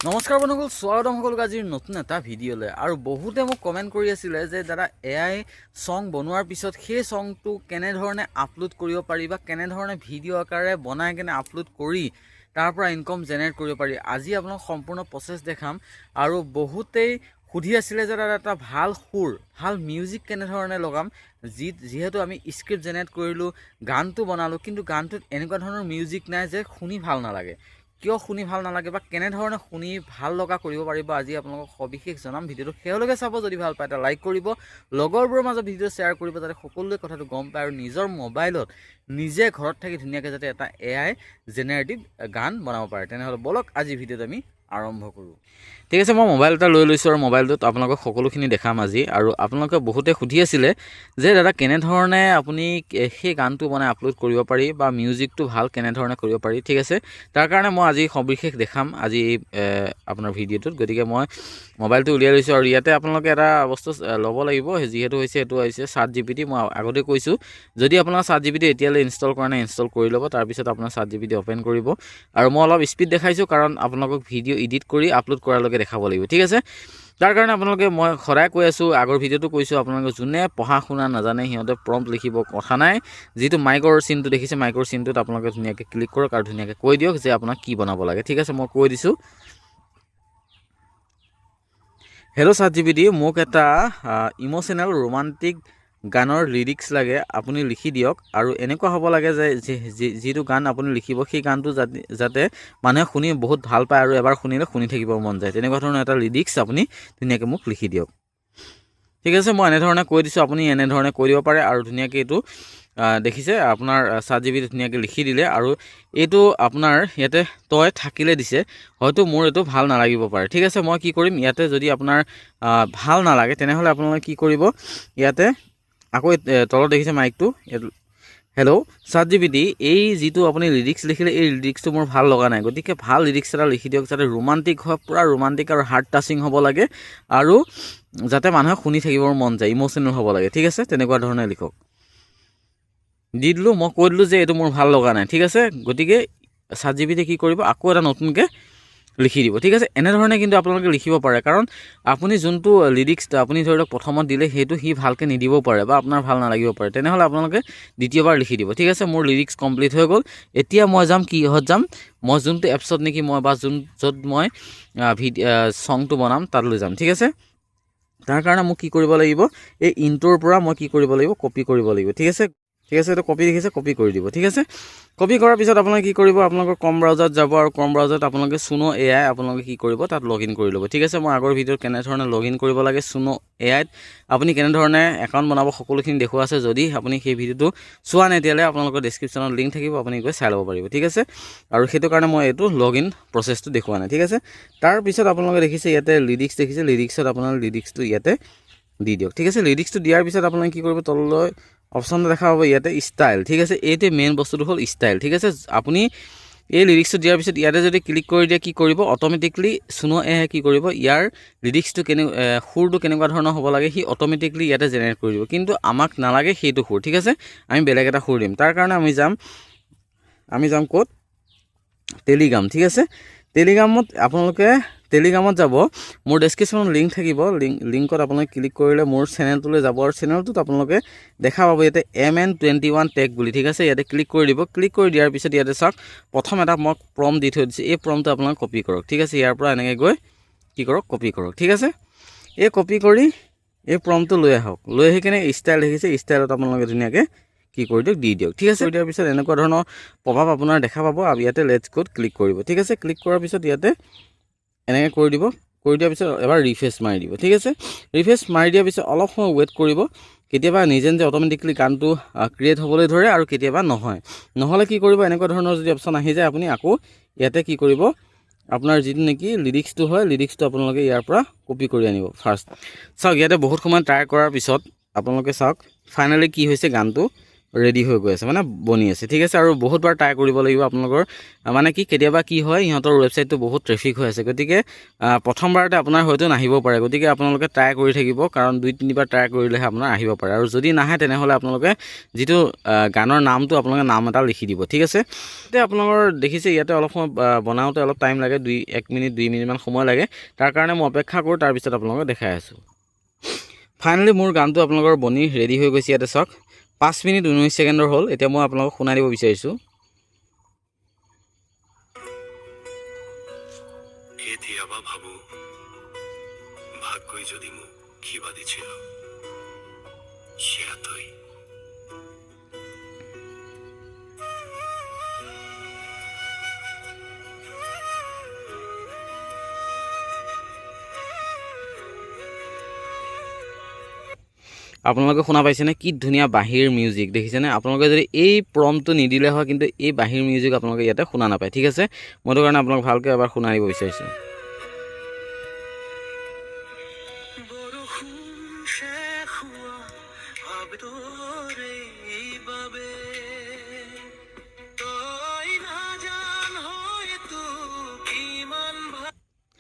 নমস্কাৰ বন্ধুসকল, স্বাগতম সকলোকে আজিৰ নতুন এটা ভিডিঅ'লৈ। আৰু বহুতে মোক কমেণ্ট কৰি আছিলে যে দাদা এআই ছং বনোৱাৰ পিছত সেই ছংটো কেনেধৰণে আপলোড কৰিব পাৰি বা কেনেধৰণে ভিডিঅ' আকাৰে বনাই কেনে আপলোড কৰি তাৰ পৰা ইনকম জেনেৰেট কৰিব পাৰি। আজি আপোনাক সম্পূৰ্ণ প্ৰচেছ দেখাম। আৰু বহুতেই সুধি আছিলে যে দাদা এটা ভাল সুৰ, ভাল মিউজিক কেনেধৰণে লগাম। যিহেতু আমি স্ক্ৰিপ্ট জেনেৰেট কৰিলোঁ, গানটো বনালোঁ, কিন্তু গানটোত এনেকুৱা ধৰণৰ মিউজিক নাই যে শুনি ভাল নালাগে। কিয় শুনি ভাল নালাগে বা কেনেধৰণে শুনি ভাল লগা কৰিব পাৰিব, আজি আপোনালোকক সবিশেষ জনাম। ভিডিঅ'টো শেষলৈকে চাব। যদি ভাল পায় এটা লাইক কৰিব, লগৰবোৰৰ মাজত ভিডিঅ' শ্বেয়াৰ কৰিব, যাতে সকলোৱে কথাটো গম পায় আৰু নিজৰ মোবাইলত নিজে ঘৰত থাকি ধুনীয়াকৈ যাতে এটা এআই জেনেৰেটিভ গান বনাব পাৰে। তেনেহ'লে বলক আজি ভিডিঅ'টো আমি আৰম্ভ কৰোঁ। ঠিক আছে, মই মোবাইল এটা লৈ লৈছোঁ আৰু মোবাইলটোত আপোনালোকক সকলোখিনি দেখাম আজি। আৰু আপোনালোকে বহুতে সুধি আছিলে যে দাদা কেনেধৰণে আপুনি সেই গানটো বনাই আপলোড কৰিব পাৰি বা মিউজিকটো ভাল কেনেধৰণে কৰিব পাৰি। ঠিক আছে, তাৰ কাৰণে মই আজি সবিশেষ দেখাম আজি আপোনাৰ ভিডিঅ'টোত। গতিকে মই মোবাইলটো উলিয়াই লৈছোঁ আৰু ইয়াতে আপোনালোকে এটা বস্তু ল'ব লাগিব, যিহেতু এইটো হৈছে ChatGPT। মই আগতে কৈছোঁ, যদি আপোনাৰ ChatGPT এতিয়ালৈ ইনষ্টল কৰা নাই, ইনষ্টল কৰি ল'ব। তাৰপিছত আপোনাৰ ChatGPT অ'পেন কৰিব। আৰু মই অলপ স্পীড দেখাইছোঁ কাৰণ আপোনালোকক ভিডিঅ' এডিট কৰি আপলোড কৰালৈকে দেখাব লাগিব। ঠিক আছে, তাৰ কাৰণে আপোনালোকে, মই সদায় কৈ আছোঁ, আগৰ ভিডিঅ'টো কৈছোঁ, আপোনালোকে যোনে পঢ়া শুনা নাজানে সিহঁতে প্ৰম্পট লিখিব, কথা নাই। যিটো মাইকৰ চিনটো দেখিছে, মাইকৰ চিনটোত আপোনালোকে ধুনীয়াকৈ ক্লিক কৰক আৰু ধুনীয়াকৈ কৈ দিয়ক যে আপোনাক কি বনাব লাগে। ঠিক আছে, মই কৈ দিছোঁ, হেল্ল' ChatGPT, মোক এটা ইম'চনেল ৰোমান্টিক গানৰ লিৰিক্স লাগে, আপুনি লিখি দিয়ক। আৰু এনেকুৱা হ'ব লাগে যে যিটো গান আপুনি লিখিব, সেই গানটো যাতে মানুহে শুনি বহুত ভাল পায় আৰু এবাৰ শুনিলে শুনি থাকিব মন যায়। তেনেকুৱা ধৰণৰ এটা লিৰিক্স আপুনি ধুনীয়াকৈ মোক লিখি দিয়ক। ঠিক আছে, মই এনেধৰণে কৈ দিছোঁ, আপুনি এনেধৰণে কৈ দিব পাৰে। আৰু ধুনীয়াকৈ এইটো দেখিছে আপোনাৰ ChatGPT ধুনীয়াকৈ লিখি দিলে। আৰু এইটো আপোনাৰ ইয়াতে তই থাকিলে দিছে, হয়তো মোৰ এইটো ভাল নালাগিব পাৰে। ঠিক আছে, মই কি কৰিম, ইয়াতে যদি আপোনাৰ ভাল নালাগে তেনেহ'লে আপোনালোকে কি কৰিব, ইয়াতে আকৌ তলত দেখিছে মাইকটো, হেল্ল' ChatGPT, এই যিটো আপুনি লিৰিক্স লিখিলে, এই লিৰিক্সটো মোৰ ভাল লগা নাই। গতিকে ভাল লিৰিক্স এটা লিখি দিয়ক, যাতে ৰোমান্টিক হয়, পূৰা ৰোমান্টিক আৰু হাৰ্ট টাচিং হ'ব লাগে, আৰু যাতে মানুহে শুনি থাকিবৰ মন যায়, ইম'চনেল হ'ব লাগে। ঠিক আছে, তেনেকুৱা ধৰণে লিখক। দি দিলোঁ, মই কৈ দিলোঁ যে এইটো মোৰ ভাল লগা নাই। ঠিক আছে, গতিকে ChatGPT কি কৰিব, আকৌ এটা নতুনকৈ লিখি দিব। ঠিক আছে, এনেধৰণে কিন্তু আপোনালোকে লিখিব পাৰে, কাৰণ আপুনি যোনটো লিৰিক্সটো আপুনি ধৰি লওক প্ৰথমত দিলে, সেইটো সি ভালকৈ নিদিবও পাৰে বা আপোনাৰ ভাল নালাগিব পাৰে। তেনেহ'লে আপোনালোকে দ্বিতীয়বাৰ লিখি দিব। ঠিক আছে, মোৰ লিৰিক্স কমপ্লিট হৈ গ'ল। এতিয়া মই যাম কিহত যাম, মই যোনটো এপছত নেকি মই বা য'ত মই ছংটো বনাম তালৈ যাম। ঠিক আছে, তাৰ কাৰণে মোক কি কৰিব লাগিব, এই ইনটোৰ পৰা মই কি কৰিব লাগিব, কপি কৰিব লাগিব। ঠিক আছে, এইটো কপি দেখিছে, কপি কৰি দিব। ঠিক আছে, কপি কৰাৰ পিছত আপোনালোকে কি কৰিব, আপোনালোকৰ ক্ৰম ব্ৰাউজাৰত যাব আৰু ক্ৰম ব্ৰাউজাৰত আপোনালোকে সুনো এআই আপোনালোকে কি কৰিব, তাত লগ ইন কৰি ল'ব। ঠিক আছে, মই আগৰ ভিডিঅ'ত কেনেধৰণে লগ ইন কৰিব লাগে সুনো এআইত, আপুনি কেনেধৰণে একাউণ্ট বনাব, সকলোখিনি দেখুওৱা আছে। যদি আপুনি সেই ভিডিঅ'টো চোৱা নাই তেতিয়াহ'লে আপোনালোকৰ ডেছক্ৰিপশ্যনত লিংক থাকিব, আপুনি গৈ চাই ল'ব পাৰিব। ঠিক আছে, আৰু সেইটো কাৰণে মই এইটো লগ ইন প্ৰচেছটো দেখুওৱা নাই। ঠিক আছে, তাৰপিছত আপোনালোকে দেখিছে ইয়াতে লিৰিক্স দেখিছে, লিৰিক্সত আপোনালোকে লিৰিক্সটো ইয়াতে দি দিয়ক। ঠিক আছে, লিৰিক্সটো দিয়াৰ পিছত আপোনালোকে কি কৰিব, তললৈ অপশ্যন দেখা পাব ইয়াতে ষ্টাইল। ঠিক আছে, এইটোৱে মেইন বস্তুটো হ'ল ষ্টাইল। ঠিক আছে, আপুনি এই লিৰিক্সটো দিয়াৰ পিছত ইয়াতে যদি ক্লিক কৰি দিয়ে, কি কৰিব, অট'মেটিকলি সুনো এআই কি কৰিব, ইয়াৰ লিৰিক্সটো সুৰটো কেনেকুৱা ধৰণৰ হ'ব লাগে, সি অট'মেটিকলি ইয়াতে জেনেৰেট কৰি দিব। কিন্তু আমাক নালাগে সেইটো সুৰ। ঠিক আছে, আমি বেলেগ এটা সুৰ দিম। তাৰ কাৰণে আমি যাম ক'ত, টেলিগ্ৰাম। ঠিক আছে, টেলিগ্ৰামত যাব, মোৰ ডেছক্ৰিপশ্যনত লিংক থাকিব, লিংকত আপোনালোকে ক্লিক কৰিলে মোৰ চেনেলটোলৈ যাব, আৰু চেনেলটোত আপোনালোকে দেখা পাব ইয়াতে MN21 টেক বুলি। ঠিক আছে, ইয়াতে ক্লিক কৰি দিব। ক্লিক কৰি দিয়াৰ পিছত ইয়াতে চাওক, প্ৰথম এটা মই প্ৰম্পট দি থৈ দিছোঁ, এই প্ৰম্পটটো আপোনালোকে কপি কৰক। ঠিক আছে, ইয়াৰ পৰা এনেকৈ গৈ কি কৰক, কপি কৰক। ঠিক আছে, এই কপি কৰি এই প্ৰম্পটটো লৈ আহক, লৈ আহি কিনে ষ্টাইল দেখিছে, ষ্টাইলত আপোনালোকে ধুনীয়াকৈ কি কৰি দিয়ক, দি দিয়ক। ঠিক আছে, দিয়াৰ পিছত এনেকুৱা ধৰণৰ প্ৰভাৱ আপোনাৰ দেখা পাব। আৰু ইয়াতে লেটছ কোড ক্লিক কৰিব। ঠিক আছে, ক্লিক কৰাৰ পিছত ইয়াতে এনেকৈ কৰি দিব। কৰি দিয়াৰ পিছত এবাৰ ৰিফ্ৰেছ মাৰি দিব। ঠিক আছে, ৰিফ্ৰেছ মাৰি দিয়াৰ পিছত অলপ সময় ৱেইট কৰিব। কেতিয়াবা নিজে অট'মেটিকলি গানটো ক্ৰিয়েট হ'বলৈ ধৰে আৰু কেতিয়াবা নহয়। নহ'লে কি কৰিব, এনেকুৱা ধৰণৰ যদি অপশ্যন আহি যায়, আপুনি আকৌ ইয়াতে কি কৰিব, আপোনাৰ যিটো নেকি লিৰিক্সটো হয়, লিৰিক্সটো আপোনালোকে ইয়াৰ পৰা কপি কৰি আনিব ফাৰ্ষ্ট। চাওক, ইয়াতে বহুত সময় ট্ৰাই কৰাৰ পিছত আপোনালোকে চাওক ফাইনেলি কি হৈছে, গানটো ৰেডি হৈ গৈ আছে মানে বনি আছে ঠিক আছে আৰু বহুতবাৰ ট্ৰাই কৰিব লাগিব আপোনালোকৰ মানে কি কেতিয়াবা কি হয় ইহঁতৰ ৱেবছাইটটো বহুত ট্ৰেফিক হৈ আছে গতিকে প্ৰথমবাৰতে আপোনাৰ হয়তো নাহিব পাৰে গতিকে আপোনালোকে ট্ৰাই কৰি থাকিব কাৰণ 2-3বাৰ ট্ৰাই কৰিলেহে আপোনাৰ আহিব পাৰে আৰু যদি নাহে তেনেহ'লে আপোনালোকে যিটো গানৰ নামটো আপোনালোকে নাম এটা লিখি দিব ঠিক আছে এতিয়া আপোনালোকৰ দেখিছে ইয়াতে অলপ সময় বনাওঁতে অলপ টাইম লাগে 1 মিনিট 2 মিনিটমান সময় লাগে তাৰ কাৰণে মই অপেক্ষা কৰোঁ তাৰপিছত আপোনালোকক দেখাই আছোঁ ফাইনেলি মোৰ গানটো আপোনালোকৰ বনি ৰেডি হৈ গৈছে ইয়াতে চাওক 5 মিনিট 19 ছেকেণ্ডৰ হ'ল এতিয়া মই আপোনালোকক শুনাই দিব বিচাৰিছোঁ কেতিয়াবা ভাবো ভাগ্যই যদি মোক কিবা দিছিল সেয়া তই আপোনালোকে শুনা পাইছেনে কি ধুনীয়া বাহিৰ মিউজিক দেখিছেনে আপোনালোকে যদি এই প্ৰম্পটো নিদিলে হয় কিন্তু এই বাহিৰ মিউজিক আপোনালোকে ইয়াতে শুনা নাপায় ঠিক আছে মইতো কাৰণে আপোনালোক ভালকৈ এবাৰ শুনাই দিব বিচাৰিছোঁ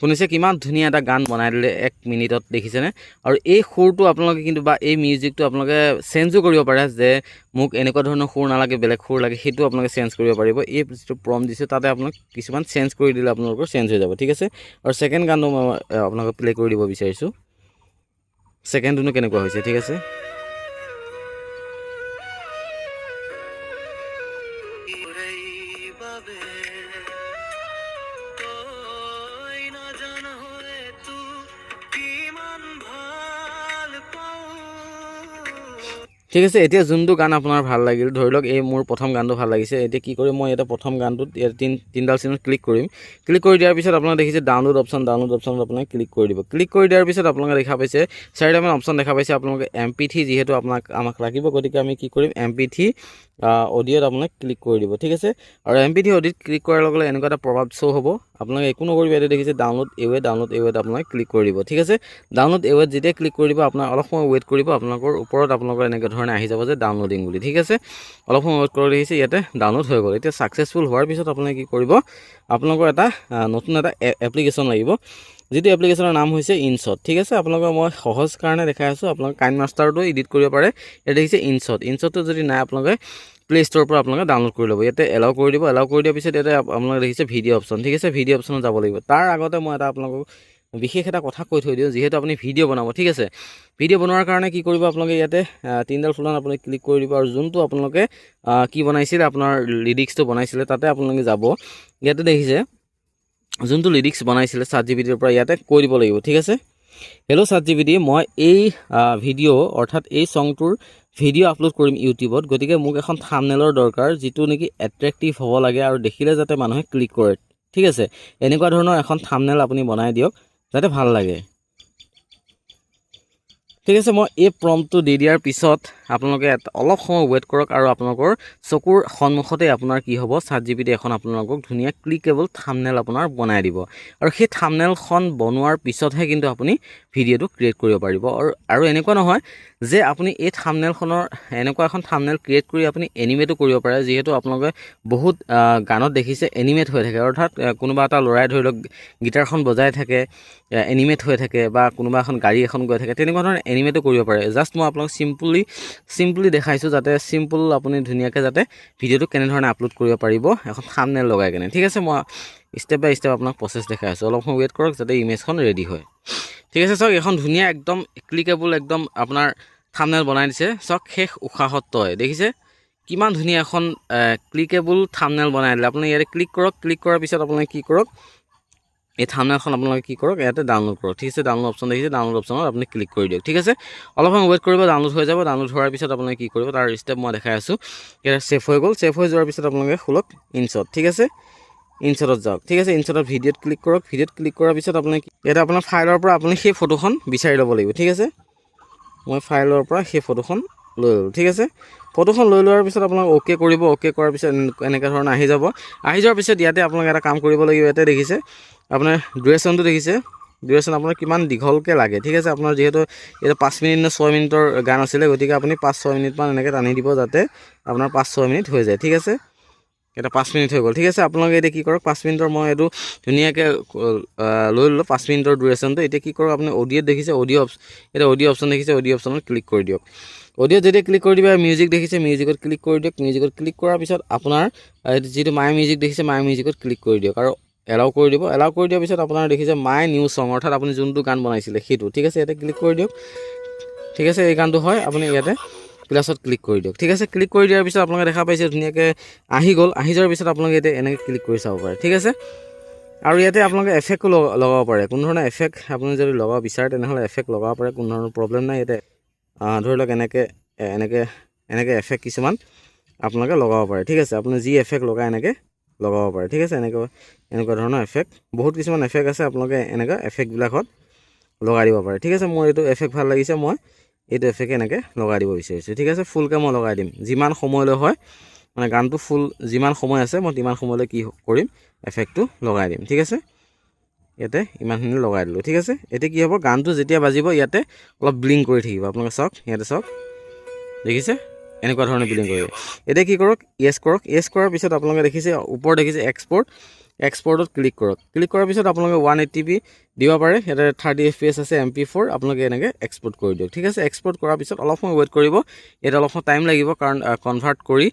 শুনিছে কিমান ধুনীয়া এটা গান বনাই দিলে 1 মিনিটত দেখিছেনে আৰু এই সুৰটো আপোনালোকে কিন্তু বা এই মিউজিকটো আপোনালোকে চেঞ্জো কৰিব পাৰে যে মোক এনেকুৱা ধৰণৰ সুৰ নালাগে বেলেগ সুৰ লাগে সেইটো আপোনালোকে চেঞ্জ কৰিব পাৰিব এই যিটো প্ৰম্পট দিছোঁ তাতে আপোনাক কিছুমান চেঞ্জ কৰি দিলে আপোনালোকৰ চেঞ্জ হৈ যাব ঠিক আছে আৰু ছেকেণ্ড গানটো মই আপোনালোকক প্লে কৰি দিব বিচাৰিছোঁ ছেকেণ্ডটোনো কেনেকুৱা হৈছে ঠিক আছে ঠিক আছে এতিয়া যোনটো গান আপোনাৰ ভাল লাগিল ধৰি লওক এই মোৰ প্ৰথম গানটো ভাল লাগিছে এতিয়া কি কৰিম মই এটা প্ৰথম গানটোত তিনিডাল চিনত ক্লিক কৰিম ক্লিক কৰি দিয়াৰ পিছত আপোনালোকে দেখিছে ডাউনলোড অপশ্যনত আপোনালোকে ক্লিক কৰি দিব ক্লিক কৰি দিয়াৰ পিছত আপোনালোকে দেখা পাইছে 4টামান অপশ্যন দেখা পাইছে আপোনালোকে MP3 যিহেতু আমাক লাগিব গতিকে আমি কি কৰিম MP3 অডিঅ'ত আপোনাক ক্লিক কৰি দিব ঠিক আছে আৰু MP3 অডিঅ'ত ক্লিক কৰাৰ লগে লগে এনেকুৱা এটা প্ৰভাৱ শ্ব' হ'ব আপোনালোকে একো নকৰিব ইয়াতে দেখিছে ডাউনলোড এৱেত আপোনালোকে ক্লিক কৰি দিব ঠিক আছে ডাউনলোড এৱেত যেতিয়া ক্লিক কৰি দিব আপোনাৰ অলপ সময় ৱেইট কৰিব আপোনালোকৰ ওপৰত আপোনালোকৰ এনেকুৱা ধৰণে আহি যাব যে ডাউনলোডিং বুলি ঠিক আছে অলপ সময় ৱেইট কৰি দেখিছে ইয়াতে ডাউনলোড হৈ গ'ল এতিয়া ছাকচেছফুল হোৱাৰ পিছত আপোনালোকে কি কৰিব আপোনালোকৰ এটা নতুন এটা এপ্লিকেশ্যন লাগিব যিটো এপ্লিকেশ্যনৰ নাম হৈছে ইনশ্বট ঠিক আছে আপোনালোকৰ মই সহজ কাৰণে দেখাই আছোঁ আপোনালোকে কাইন মাষ্টাৰটো এডিট কৰিব পাৰে ইয়াত দেখিছে ইনশ্বটটো যদি নাই আপোনালোকে প্লে ষ্ট'ৰৰ পৰা আপোনালোকে ডাউনলোড কৰি ল'ব ইয়াতে এলাউ কৰি দিব এলাউ কৰি দিয়াৰ পিছত ইয়াতে আপোনালোকে দেখিছে ভিডিঅ' অপশ্যন ঠিক আছে ভিডিঅ' অপশ্যনত যাব লাগিব তাৰ আগতে মই এটা আপোনালোকক বিশেষ এটা কথা কৈ থৈ দিওঁ যিহেতু আপুনি ভিডিঅ' বনাব ঠিক আছে ভিডিঅ' বনোৱাৰ কাৰণে কি কৰিব আপোনালোকে ইয়াতে তিনিডাল ফুলত আপোনালোকে ক্লিক কৰি দিব আৰু যোনটো আপোনালোকে কি বনাইছিলে আপোনাৰ লিৰিক্সটো বনাইছিলে তাতে আপোনালোকে যাব ইয়াতে দেখিছে যোনটো লিৰিক্স বনাইছিলে ChatGPTৰ পৰা ইয়াতে কৈ দিব লাগিব ঠিক আছে হেল্ল' ChatGPT মই এই ভিডিঅ' অৰ্থাৎ এই ছংটোৰ ভিডিঅ' আপলোড কৰিম ইউটিউবত গতিকে মোক এখন থাম্বনেইলৰ দৰকাৰ যিটো নেকি এট্ৰেক্টিভ হ'ব লাগে আৰু দেখিলে যাতে মানুহে ক্লিক কৰে ঠিক আছে এনেকুৱা ধৰণৰ এখন থাম্বনেইল আপুনি বনাই দিয়ক যাতে ভাল লাগে ঠিক আছে মই এই প্ৰম্পটটো দি দিয়াৰ পিছত আপোনালোকে অলপ সময় ৱেইট কৰক আৰু আপোনালোকৰ চকুৰ সন্মুখতে আপোনাৰ কি হ'ব ChatGPT এখন আপোনালোকক ধুনীয়া ক্লিকেবল থাম্বনেইল আপোনাৰ বনাই দিব আৰু সেই থাম্বনেইলখন বনোৱাৰ পিছতহে কিন্তু আপুনি ভিডিঅ'টো ক্ৰিয়েট কৰিব পাৰিব আৰু এনেকুৱা নহয় যে আপুনি এই থাম্বনেইলখনৰ এনেকুৱা এখন থাম্বনেইল ক্ৰিয়েট কৰি আপুনি এনিমেটো কৰিব পাৰে যিহেতু আপোনালোকে বহুত গানত দেখিছে এনিমেট হৈ থাকে অৰ্থাৎ কোনোবা এটা ল'ৰাই ধৰি লওক গিটাৰখন বজাই থাকে এনিমেট হৈ থাকে বা কোনোবা এখন গাড়ী এখন গৈ থাকে তেনেকুৱা ধৰণৰ এনিমেটো কৰিব পাৰে জাষ্ট মই আপোনালোক চিম্পলি দেখাইছোঁ যাতে চিম্পল আপুনি ধুনীয়াকৈ যাতে ভিডিঅ'টো কেনেধৰণে আপলোড কৰিব পাৰিব এখন থাম্বনেইল লগাই কেনে ঠিক আছে মই ষ্টেপ বাই ষ্টেপ আপোনাক প্ৰচেছ দেখাই আছোঁ অলপ সময় ৱেইট কৰক যাতে ইমেজখন ৰেডি হয় ঠিক আছে চাওক এখন ধুনীয়া একদম ক্লিকেবল একদম আপোনাৰ থাম্বনেইল বনাই দিছে চাওক শেষ উশাহত তই দেখিছে কিমান ধুনীয়া এখন ক্লিকেবল থাম্বনেইল বনাই দিলে আপুনি ইয়াতে ক্লিক কৰক ক্লিক কৰাৰ পিছত আপোনালোকে কি কৰক এই থাম্বনেইলখন আপোনালোকে কি কৰক ইয়াতে ডাউনলোড কৰক ঠিক আছে ডাউনলোড অপশ্যন দেখিছে ডাউনলোড অপশ্যনত আপুনি ক্লিক কৰি দিয়ক ঠিক আছে অলপ সময় ৱেইট কৰিব ডাউনলোড হৈ যাব ডাউনলোড হোৱাৰ পিছত আপোনালোকে কি কৰিব তাৰ ষ্টেপ মই দেখাই আছোঁ ইয়াতে ছেভ হৈ গ'ল ছেভ হৈ যোৱাৰ পিছত আপোনালোকে খোলক ইনশ্বট ঠিক আছে ইনশ্বটত যাওক ঠিক আছে ইনশ্বটত ভিডিঅ'ত ক্লিক কৰক ভিডিঅ'ত ক্লিক কৰাৰ পিছত আপোনাক ইয়াতে আপোনাৰ ফাইলৰ পৰা আপুনি সেই ফটোখন বিচাৰি ল'ব লাগিব ঠিক আছে মই ফাইলৰ পৰা সেই ফটোখন লৈ ল'লোঁ ঠিক আছে ফটোখন লৈ লোৱাৰ পিছত আপোনাক অ'কে কৰিব অ'কে কৰাৰ পিছত এনেকুৱা ধৰণৰ আহি যোৱাৰ পিছত ইয়াতে আপোনালোকে এটা কাম কৰিব লাগিব ইয়াতে দেখিছে আপোনাৰ ডিউৰেশ্যনটো দেখিছে ডিউৰেশ্যন আপোনাৰ কিমান দীঘলকৈ লাগে ঠিক আছে আপোনাৰ যিহেতু এইটো 5 মিনিট নে 6 মিনিটৰ গান আছিলে গতিকে আপুনি 5-6 মিনিটমান এনেকৈ টানি দিব যাতে আপোনাৰ 5-6 মিনিট হৈ যায় ঠিক আছে এটা 5 মিনিট হৈ গ'ল ঠিক আছে আপোনালোকে এতিয়া কি কৰক 5 মিনিটৰ মই এইটো ধুনীয়াকৈ লৈ ল'লোঁ 5 মিনিটৰ ডিউৰেশ্যনটো এতিয়া কি কৰক আপুনি অডিঅ'ত দেখিছে অডিঅ' অপশ্যন দেখিছে অডিঅ' অপশ্যনত ক্লিক কৰি দিয়ক অডিঅ'ত যেতিয়া ক্লিক কৰি দিবা মিউজিক দেখিছে মিউজিকত ক্লিক কৰি দিয়ক মিউজিকত ক্লিক কৰাৰ পিছত আপোনাৰ যিটো মাই মিউজিক দেখিছে মাই মিউজিকত ক্লিক কৰি দিয়ক আৰু এলাউ কৰি দিব এলাউ কৰি দিয়াৰ পিছত আপোনাৰ দেখিছে মাই নিউ ছং অৰ্থাৎ আপুনি যোনটো গান বনাইছিলে সেইটো ঠিক আছে ইয়াতে ক্লিক কৰি দিয়ক ঠিক আছে এই গানটো হয় আপুনি ইয়াতে প্লাছত ক্লিক কৰি দিয়ক ঠিক আছে ক্লিক কৰি দিয়াৰ পিছত আপোনালোকে দেখা পাইছে ধুনীয়াকৈ আহি গ'ল আহি যোৱাৰ পিছত আপোনালোকে এতিয়া এনেকৈ ক্লিক কৰি চাব পাৰে ঠিক আছে আৰু ইয়াতে আপোনালোকে এফেক্টো লগাব পাৰে কোনো ধৰণৰ এফেক্ট আপুনি যদি লগাব বিচাৰে তেনেহ'লে এফেক্ট লগাব পাৰে কোনো ধৰণৰ প্ৰব্লেম নাই ইয়াতে ধৰি লওক এনেকৈ এফেক্ট কিছুমান আপোনালোকে লগাব পাৰে ঠিক আছে আপুনি যি এফেক্ট লগাই এনেকৈ লগাব পাৰে ঠিক আছে এনেকুৱা ধৰণৰ এফেক্ট বহুত কিছুমান এফেক্ট আছে আপোনালোকে এনেকুৱা এফেক্টবিলাকত লগাই দিব পাৰে ঠিক আছে মোৰ এইটো এফেক্ট ভাল লাগিছে মই এইটো এফেক্ট এনেকৈ লগাই দিব বিচাৰিছোঁ ঠিক আছে ফুলকৈ মই লগাই দিম যিমান সময়লৈ হয় মানে গানটো ফুল যিমান সময় আছে মই তিমান সময়লৈ কি কৰিম এফেক্টটো লগাই দিম ঠিক আছে ইয়াতে ইমানখিনি লগাই দিলোঁ ঠিক আছে এতিয়া কি হ'ব গানটো যেতিয়া বাজিব ইয়াতে অলপ ব্লিং কৰি থাকিব আপোনালোকে চাওক ইয়াতে চাওক দেখিছে এনেকুৱা ধৰণে ব্লিং কৰিব এতিয়া কি কৰক য়েছ কৰাৰ পিছত আপোনালোকে দেখিছে ওপৰত দেখিছে এক্সপৰ্টত ক্লিক কৰাৰ পিছত আপোনালোকে 180p দিব পাৰে ইয়াতে 30 fps আছে MP4 আপোনালোকে এনেকৈ এক্সপৰ্ট কৰি দিয়ক ঠিক আছে এক্সপৰ্ট কৰাৰ পিছত অলপ সময় ৱেইট কৰিব ইয়াত অলপ সময় টাইম লাগিব কাৰণ কনভাৰ্ট কৰি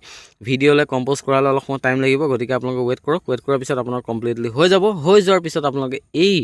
ভিডিঅ'লৈ কম্প'জ কৰালে অলপ সময় টাইম লাগিব গতিকে আপোনালোকে ৱেইট কৰাৰ পিছত আপোনাৰ কমপ্লিটলি হৈ যাব হৈ যোৱাৰ পিছত আপোনালোকে এই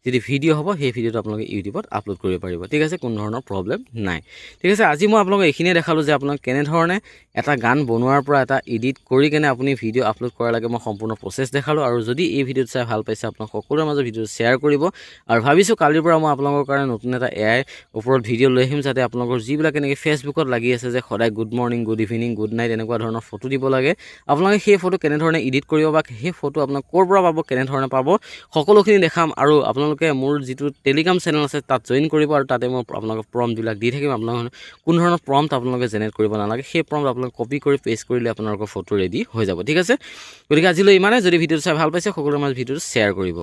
যদি ভিডিঅ' হ'ব সেই ভিডিঅ'টো আপোনালোকে ইউটিউবত আপলোড কৰিব পাৰিব ঠিক আছে কোনো ধৰণৰ প্ৰব্লেম নাই ঠিক আছে আজি মই আপোনালোকক এইখিনিয়ে দেখালোঁ যে আপোনাক কেনেধৰণে এটা গান বনোৱাৰ পৰা এটা এডিট কৰি কেনে আপুনি ভিডিঅ' আপলোড কৰালৈকে মই সম্পূৰ্ণ প্ৰচেছ দেখালোঁ আৰু যদি এই ভিডিঅ'টো চাই ভাল পাইছে আপোনাক সকলোৰে মাজত ভিডিঅ'টো শ্বেয়াৰ কৰিব আৰু ভাবিছোঁ কালিৰ পৰা মই আপোনালোকৰ কাৰণে নতুন এটা AI ওপৰত ভিডিঅ' লৈ আহিম যাতে আপোনালোকৰ যিবিলাক এনেকৈ ফেচবুকত লাগি আছে যে সদায় good morning good evening good night এনেকুৱা ধৰণৰ ফটো দিব লাগে আপোনালোকে সেই ফটো কেনেধৰণে এডিট কৰিব বা সেই ফটো আপোনাক ক'ৰ পৰা পাব কেনেধৰণে পাব সকলোখিনি দেখাম আৰু আপোনালোকে মোৰ যিটো টেলিগ্ৰাম চেনেল আছে তাত জইন কৰিব আৰু তাতে মই আপোনালোকক প্ৰম্পটবিলাক দি থাকিম আপোনালোকৰ কোনো ধৰণৰ প্ৰম্পট আপোনালোকে জেনেৰেট কৰিব নালাগে সেই প্ৰম্পট আপোনালোকে কপি কৰি পেষ্ট কৰিলে আপোনালোকৰ ফটো ৰেডি হৈ যাব ঠিক আছে গতিকে আজিলৈ ইমানে যদি ভিডিঅ'টো চাই ভাল পাইছে সকলোৰে মাজত ভিডিঅ'টো শ্বেয়াৰ কৰিব